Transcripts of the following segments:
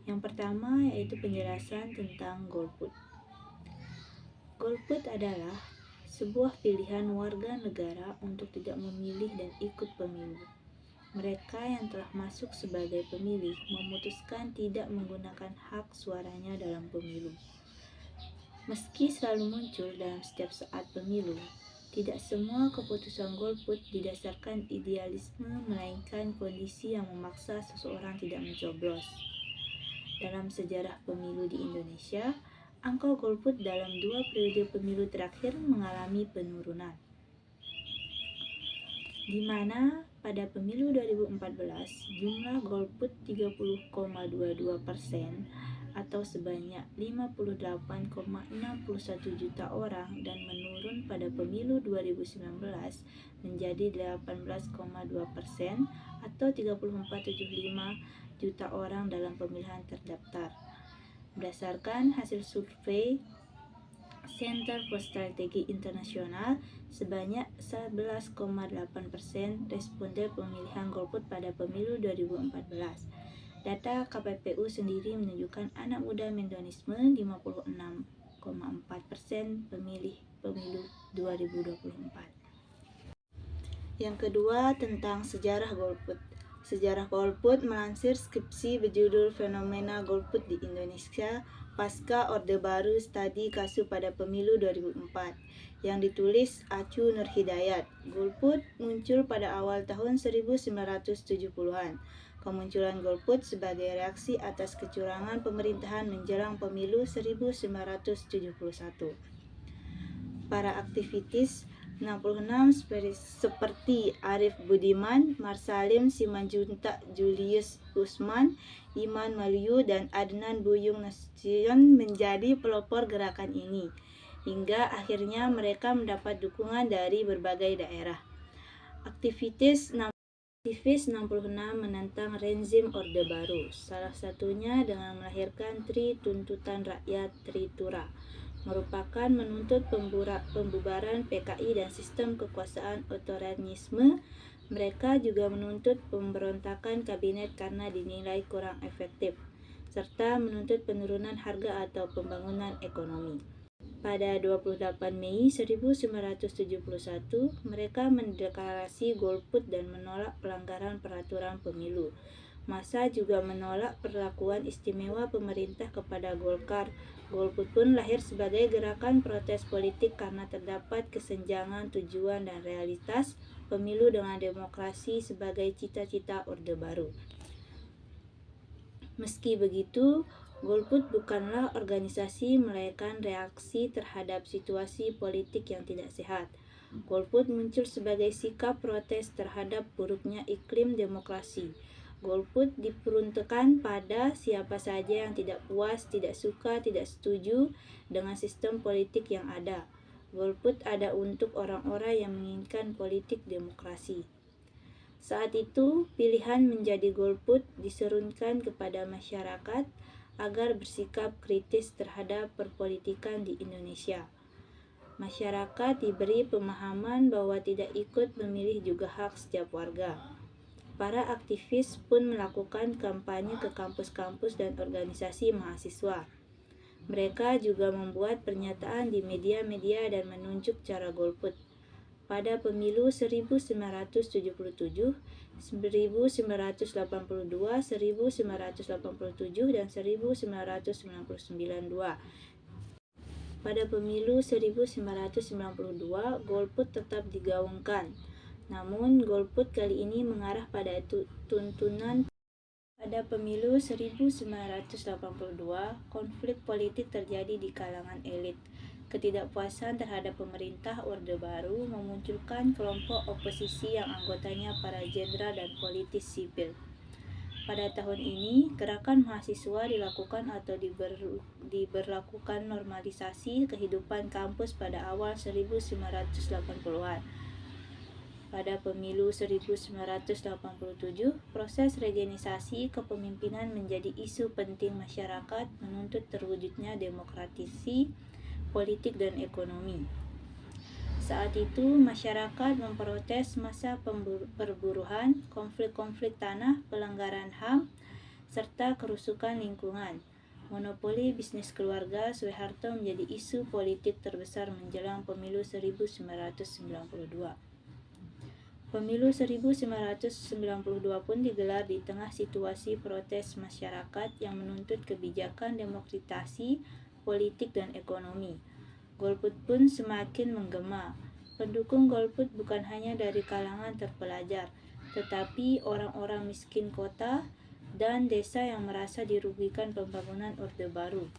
Yang pertama yaitu penjelasan tentang golput. Golput adalah sebuah pilihan warga negara untuk tidak memilih dan ikut pemilu. Mereka yang telah masuk sebagai pemilih memutuskan tidak menggunakan hak suaranya dalam pemilu. Meski selalu muncul dalam setiap saat pemilu, tidak semua keputusan golput didasarkan idealisme, melainkan kondisi yang memaksa seseorang tidak mencoblos. Dalam sejarah pemilu di Indonesia, angka golput dalam 2 periode pemilu terakhir mengalami penurunan, di mana pada pemilu 2014 jumlah golput 30,22% atau sebanyak 58,61 juta orang dan menurun pada pemilu 2019 menjadi 18,2% atau 34,75 juta orang dalam pemilihan terdaftar. Berdasarkan hasil survei Center for Strategy International, sebanyak 11,8% responden pemilihan golput pada pemilu 2014. Data KPPU sendiri menunjukkan anak muda mendonisme 56,4% pemilih pemilu 2024. Yang kedua, tentang sejarah golput. Sejarah golput melansir skripsi berjudul Fenomena Golput di Indonesia Pasca Orde Baru Studi Kasus pada Pemilu 2004 yang ditulis Acu Nurhidayat. Golput muncul pada awal tahun 1970-an. Kemunculan golput sebagai reaksi atas kecurangan pemerintahan menjelang pemilu 1971. Para aktivitis 66 seperti Arif Budiman, Marsalim Simanjuntak, Julius Usman, Iman Maluyu, dan Adnan Buyung Nasution menjadi pelopor gerakan ini, hingga akhirnya mereka mendapat dukungan dari berbagai daerah. Aktivis 66 menentang rezim Orde Baru, salah satunya dengan melahirkan Tri Tuntutan Rakyat Tritura, merupakan menuntut pembubaran PKI dan sistem kekuasaan otoritarisme. Mereka juga menuntut pemberontakan kabinet karena dinilai kurang efektif, serta menuntut penurunan harga atau pembangunan ekonomi. Pada 28 Mei 1971, mereka mendeklarasi golput dan menolak pelanggaran peraturan pemilu. Massa juga menolak perlakuan istimewa pemerintah kepada Golkar. Golput pun lahir sebagai gerakan protes politik karena terdapat kesenjangan tujuan dan realitas pemilu dengan demokrasi sebagai cita-cita Orde Baru. Meski begitu, golput bukanlah organisasi melainkan reaksi terhadap situasi politik yang tidak sehat. Golput muncul sebagai sikap protes terhadap buruknya iklim demokrasi. Golput diperuntukkan pada siapa saja yang tidak puas, tidak suka, tidak setuju dengan sistem politik yang ada. Golput ada untuk orang-orang yang menginginkan politik demokrasi. Saat itu, pilihan menjadi golput diserukan kepada masyarakat agar bersikap kritis terhadap perpolitikan di Indonesia. Masyarakat diberi pemahaman bahwa tidak ikut memilih juga hak setiap warga. Para aktivis pun melakukan kampanye ke kampus-kampus dan organisasi mahasiswa. Mereka juga membuat pernyataan di media-media dan menunjuk cara golput. Pada pemilu 1977, 1982, 1987, dan 1999. Pada pemilu 1992, golput tetap digaungkan. Namun, golput kali ini mengarah pada tuntunan. Pada pemilu 1982, konflik politik terjadi di kalangan elit. Ketidakpuasan terhadap pemerintah Orde Baru memunculkan kelompok oposisi yang anggotanya para jenderal dan politisi sipil. Pada tahun ini, gerakan mahasiswa dilakukan atau diberlakukan normalisasi kehidupan kampus pada awal 1980-an. Pada pemilu 1987, proses regenerasi kepemimpinan menjadi isu penting masyarakat menuntut terwujudnya demokratisasi politik dan ekonomi. Saat itu, masyarakat memprotes masa perburuan, konflik-konflik tanah, pelanggaran HAM, serta kerusakan lingkungan. Monopoli bisnis keluarga Soeharto menjadi isu politik terbesar menjelang pemilu 1992. Pemilu 1992 pun digelar di tengah situasi protes masyarakat yang menuntut kebijakan demokratisasi politik dan ekonomi. Golput pun semakin menggema. Pendukung golput bukan hanya dari kalangan terpelajar, tetapi orang-orang miskin kota dan desa yang merasa dirugikan pembangunan Orde Baru.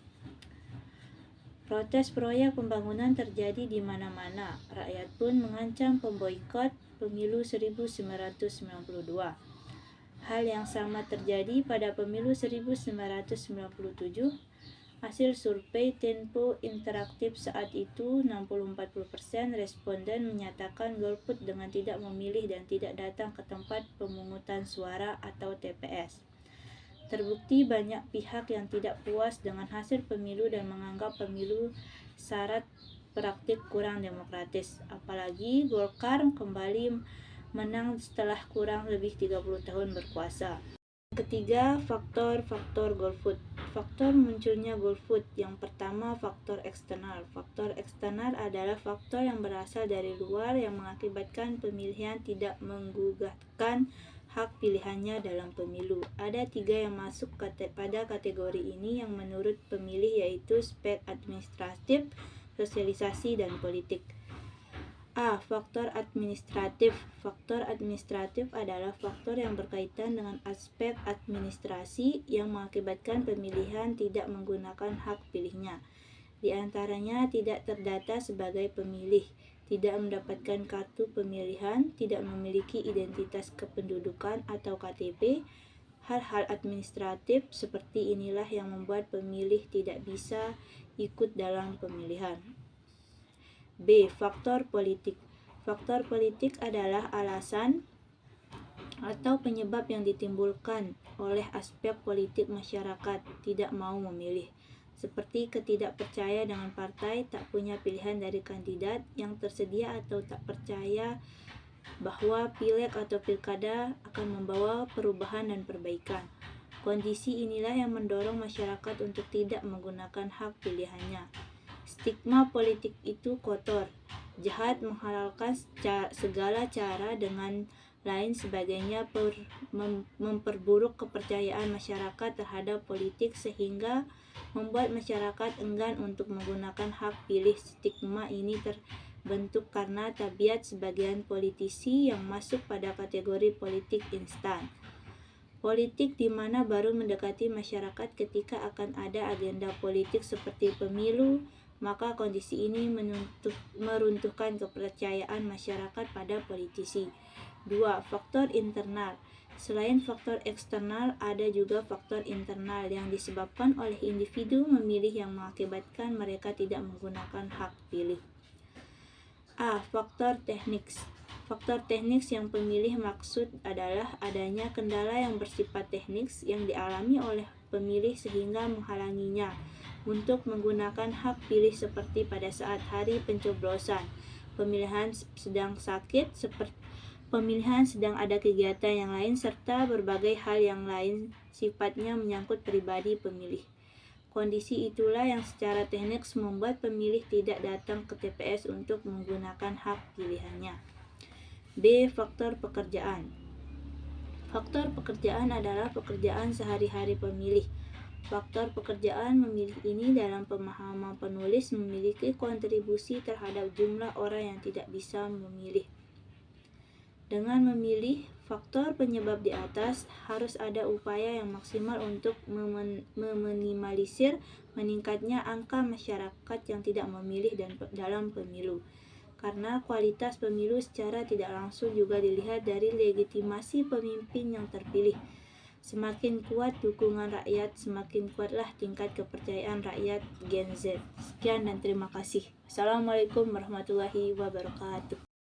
Protes proyek pembangunan terjadi di mana-mana. Rakyat pun mengancam pemboikot pemilu 1992. Hal yang sama terjadi pada pemilu 1997. Hasil survei Tempo Interaktif saat itu 60-40% responden menyatakan golput dengan tidak memilih dan tidak datang ke tempat pemungutan suara atau TPS. Terbukti banyak pihak yang tidak puas dengan hasil pemilu dan menganggap pemilu syarat praktik kurang demokratis. Apalagi Golkar kembali menang setelah kurang lebih 30 tahun berkuasa. Ketiga, faktor-faktor golput. Faktor munculnya golput. Yang pertama, faktor eksternal. Faktor eksternal adalah faktor yang berasal dari luar yang mengakibatkan pemilihan tidak menggugatkan hak pilihannya dalam pemilu. Ada 3 yang masuk pada kategori ini yang menurut pemilih, yaitu aspek administratif, sosialisasi, dan politik. A. Faktor administratif. Faktor administratif adalah faktor yang berkaitan dengan aspek administrasi yang mengakibatkan pemilihan tidak menggunakan hak pilihnya. Di antaranya tidak terdata sebagai pemilih, tidak mendapatkan kartu pemilihan, tidak memiliki identitas kependudukan atau KTP. Hal-hal administratif seperti inilah yang membuat pemilih tidak bisa ikut dalam pemilihan. B. Faktor politik. Faktor politik adalah alasan atau penyebab yang ditimbulkan oleh aspek politik masyarakat tidak mau memilih, seperti ketidakpercaya dengan partai, tak punya pilihan dari kandidat yang tersedia, atau tak percaya bahwa pileg atau pilkada akan membawa perubahan dan perbaikan. Kondisi inilah yang mendorong masyarakat untuk tidak menggunakan hak pilihannya. Stigma politik itu kotor, jahat, menghalalkan segala cara dengan lain sebagainya memperburuk kepercayaan masyarakat terhadap politik sehingga membuat masyarakat enggan untuk menggunakan hak pilih. Stigma ini terbentuk karena tabiat sebagian politisi yang masuk pada kategori politik instan. Politik di mana baru mendekati masyarakat ketika akan ada agenda politik seperti pemilu, maka kondisi ini meruntuhkan kepercayaan masyarakat pada politisi. 2. Faktor internal. Selain faktor eksternal, ada juga faktor internal yang disebabkan oleh individu memilih yang mengakibatkan mereka tidak menggunakan hak pilih. A. Faktor teknis. Faktor teknis yang pemilih maksud adalah adanya kendala yang bersifat teknis yang dialami oleh pemilih sehingga menghalanginya untuk menggunakan hak pilih, seperti pada saat hari pencoblosan, pemilihan sedang sakit, pemilihan sedang ada kegiatan yang lain, serta berbagai hal yang lain sifatnya menyangkut pribadi pemilih. Kondisi itulah yang secara teknis membuat pemilih tidak datang ke TPS untuk menggunakan hak pilihannya. B. Faktor pekerjaan. Faktor pekerjaan adalah pekerjaan sehari-hari pemilih. Faktor pekerjaan memilih ini dalam pemahaman penulis memiliki kontribusi terhadap jumlah orang yang tidak bisa memilih. Dengan memilih faktor penyebab di atas, harus ada upaya yang maksimal untuk meminimalisir meningkatnya angka masyarakat yang tidak memilih dalam pemilu. Karena kualitas pemilu secara tidak langsung juga dilihat dari legitimasi pemimpin yang terpilih. Semakin kuat dukungan rakyat, semakin kuatlah tingkat kepercayaan rakyat Gen Z. Sekian dan terima kasih. Assalamualaikum warahmatullahi wabarakatuh.